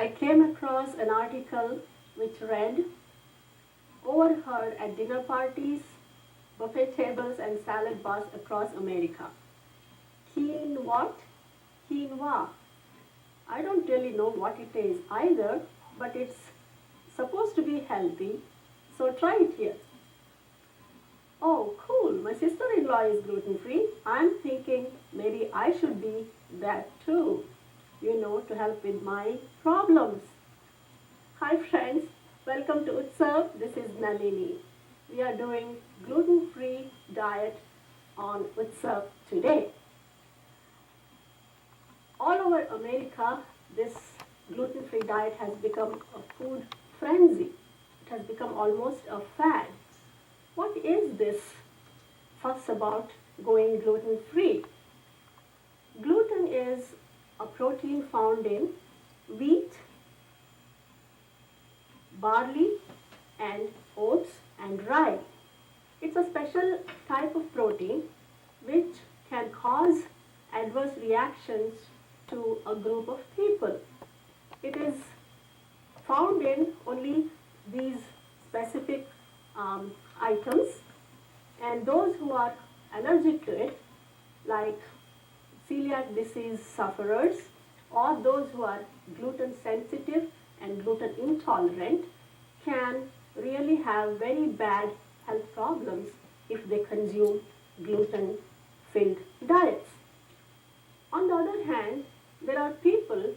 I came across an article which read, overheard at dinner parties, buffet tables and salad bars across America. Quinoa what? Quinoa. I don't really know what it is either, but it's supposed to be healthy, so try it here. Oh, cool, my sister-in-law is gluten-free. I'm thinking maybe I should be that too, to help with my problems. Hi friends, welcome to Utsav. This is Nalini. We are doing gluten-free diet on Utsav today. All over America, this gluten-free diet has become a food frenzy. It has become almost a fad. What is this fuss about going gluten-free? Gluten is a protein found in wheat, barley, and oats and rye. It's a special type of protein which can cause adverse reactions to a group of people. It is found in only these specific items, and those who are allergic to it, like celiac disease sufferers or those who are gluten sensitive and gluten intolerant, can really have very bad health problems if they consume gluten filled diets. On the other hand, there are people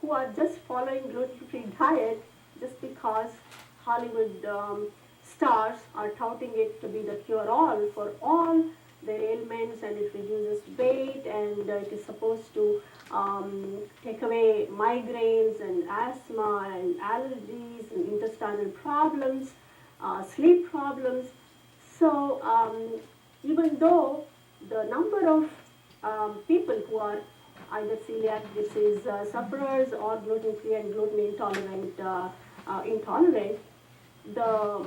who are just following gluten-free diet just because Hollywood stars are touting it to be the cure-all for all their ailments, and it reduces weight, and it is supposed to take away migraines and asthma and allergies and intestinal problems, sleep problems. So even though the number of people who are either celiac disease sufferers or gluten-free and gluten intolerant, the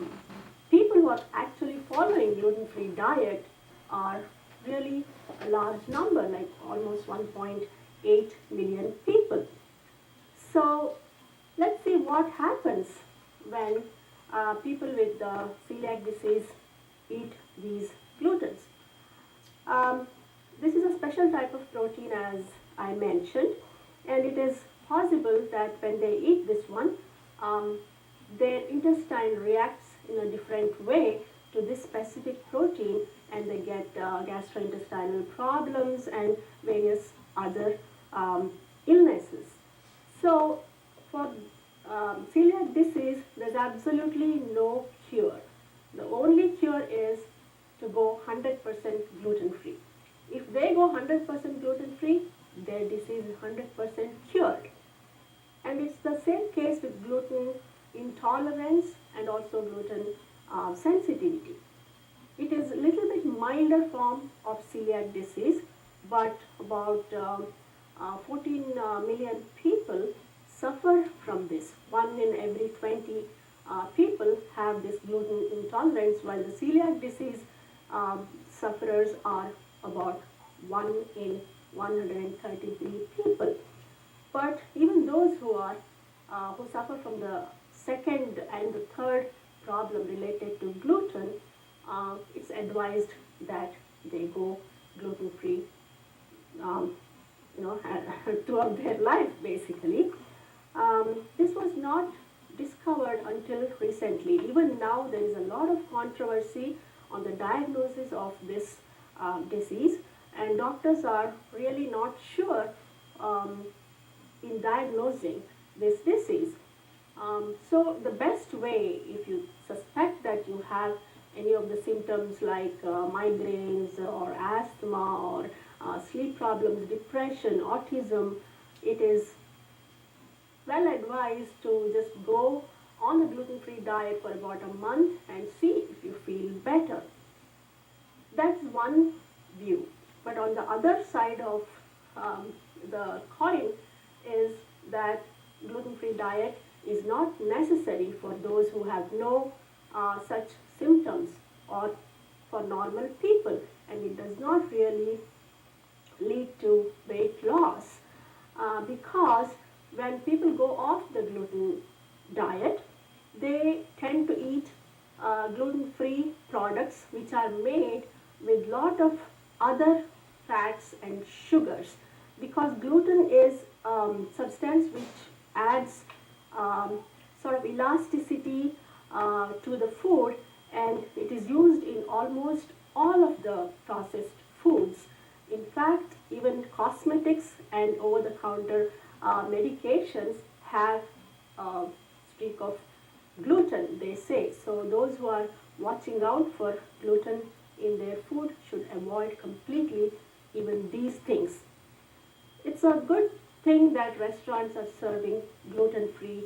people who are actually following gluten-free diet are really a large number, like almost 1.8 million people. So let's see what happens when people with celiac disease eat these glutens. This is a special type of protein, as I mentioned, and it is possible that when they eat this one, their intestine reacts in a different way to this specific protein, and they get gastrointestinal problems and various other illnesses. So for celiac disease, there's absolutely no cure. The only cure is to go 100% gluten-free. If they go 100% gluten-free, their disease is 100% cured. And it's the same case with gluten intolerance and also gluten sensitivity. It is a little bit milder form of celiac disease, but about 14 million people suffer from this. 1 in every 20 people have this gluten intolerance, while the celiac disease sufferers are about 1 in 133 people. But even those who suffer from the second and the third problem related to gluten, it's advised that they go gluten-free throughout their life, basically. This was not discovered until recently. Even now there is a lot of controversy on the diagnosis of this disease, and doctors are really not sure in diagnosing this disease. So the best way, if you suspect that you have any of the symptoms like migraines or asthma or sleep problems, depression, autism, it is well advised to just go on a gluten-free diet for about a month and see if you feel better. That's one view. But on the other side of the coin is that gluten-free diet is not necessary for those who have no such symptoms or for normal people, and it does not really lead to weight loss because when when people go off the gluten diet, they tend to eat gluten-free products which are made with lot of other fats and sugars, because gluten is substance which adds sort of elasticity to the food, and it is used in almost all of the processed foods. In fact, even cosmetics and over-the-counter medications have a streak of gluten, they say. So those who are watching out for gluten in their food should avoid completely even these things. It's a good thing that restaurants are serving gluten-free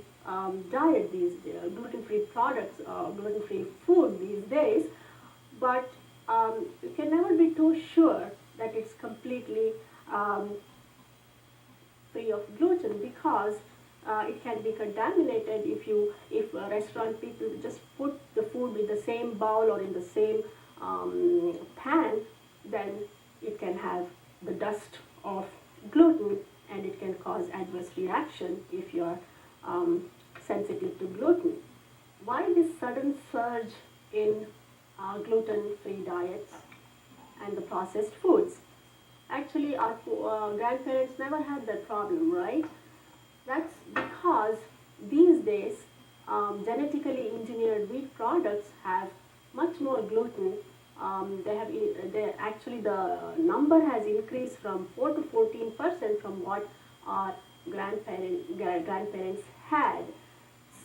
diet these days, gluten-free products, gluten-free food these days, but you can never be too sure that it's completely free of gluten, because it can be contaminated if restaurant people just put the food with the same bowl or in the same pan, then it can have the dust of gluten, and it can cause adverse reaction if you are sensitive to gluten. Why this sudden surge in gluten-free diets and the processed foods? Actually, our grandparents never had that problem, right? That's because these days genetically engineered wheat products have much more gluten. Actually the number has increased from 4 to 14% from what our grandparents had.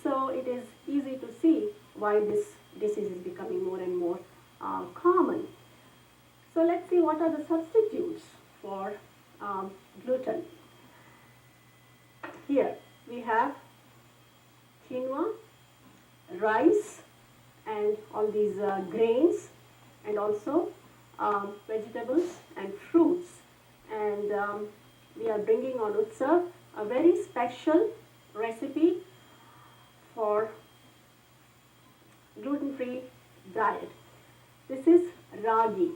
So it is easy to see why this disease is becoming more and more common. So let's see what are the substitutes for gluten. Here we have quinoa, rice, and all these grains, and also vegetables and fruits. And we are bringing on Utsav a very special recipe for gluten-free diet. This is ragi.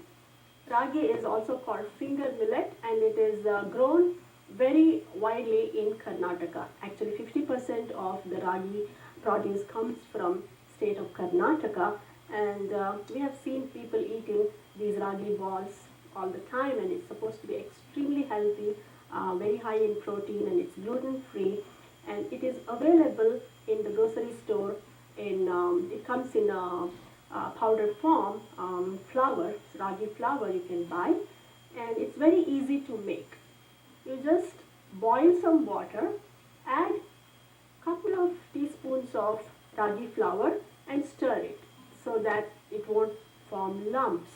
Ragi is also called finger millet, and it is grown very widely in Karnataka. Actually 50% of the ragi produce comes from state of Karnataka, and we have seen people eating these ragi balls all the time, and it's supposed to be extremely healthy, very high in protein, and it's gluten free, and it is available in the grocery store in it comes in a powder form, flour, ragi flour you can buy, and it's very easy to make. You just boil some water, add couple of teaspoons of ragi flour and stir it so that it won't form lumps,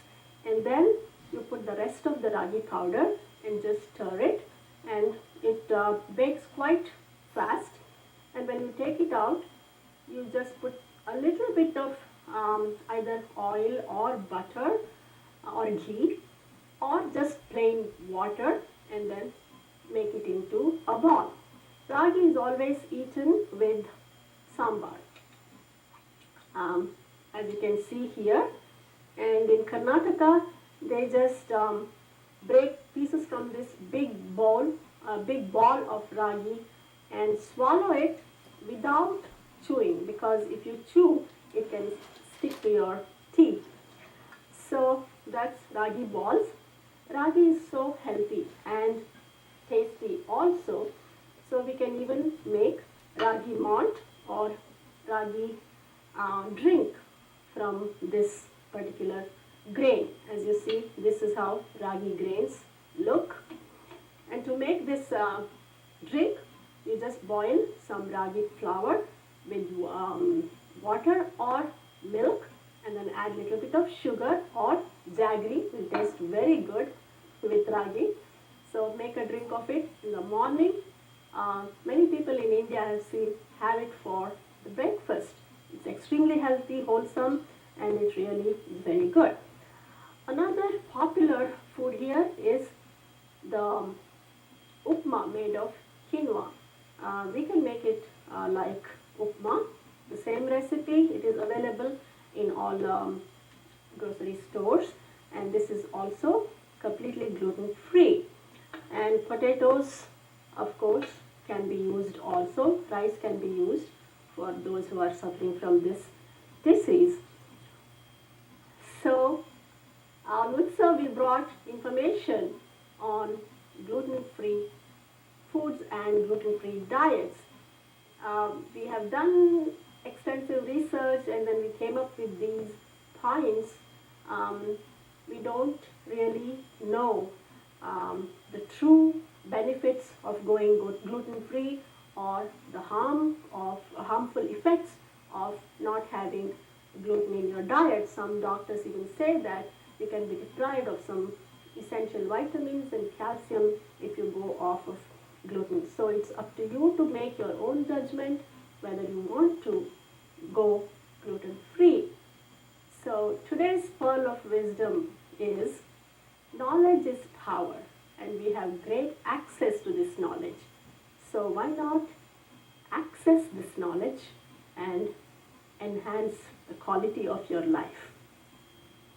and then you put the rest of the ragi powder and just stir it, and it bakes quite fast. And when you take it out, you just put a little bit of either oil or butter or ghee or just plain water, and then make it into a ball. Ragi is always eaten with sambar, as you can see here. And in Karnataka, they just break pieces from this big ball of ragi and swallow it without chewing, because if you chew, it can stick to your teeth. So that's ragi balls. Ragi is so healthy and tasty also. So we can even make ragi malt or ragi drink from this particular grain. As you see, this is how ragi grains look. And to make this drink, you just boil some ragi flour with water or milk, and then add a little bit of sugar or jaggery. It will taste very good with ragi. So make a drink of it in the morning. Many people in India have it for the breakfast. It's extremely healthy, wholesome, and it really is very good. Another popular food here is the upma made of quinoa. We can make it like upma. The same recipe, it is available in all grocery stores, and this is also completely gluten free. And potatoes, of course, can be used also. Rice can be used for those who are suffering from this disease. So on Utsav we brought information on gluten-free foods and gluten-free diets. We have done extensive research and then we came up with these points. We don't really know the true benefits of going gluten-free or the harmful effects of not having gluten in your diet. Some doctors even say that you can be deprived of some essential vitamins and calcium if you go off of gluten. So it's up to you to make your own judgment whether you want to go gluten-free. So today's pearl of wisdom is knowledge is power, and we have great access to this knowledge. So why not access this knowledge and enhance the quality of your life?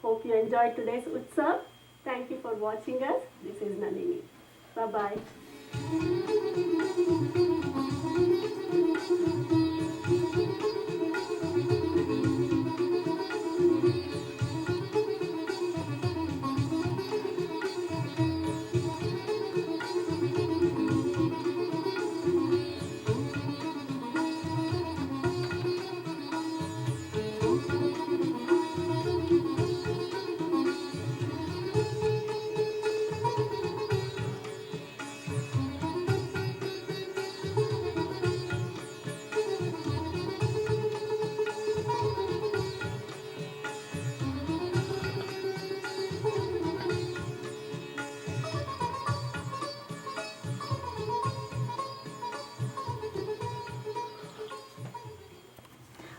Hope you enjoyed today's Utsav. Thank you for watching us. This is Nalini. Bye-bye.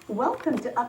Welcome to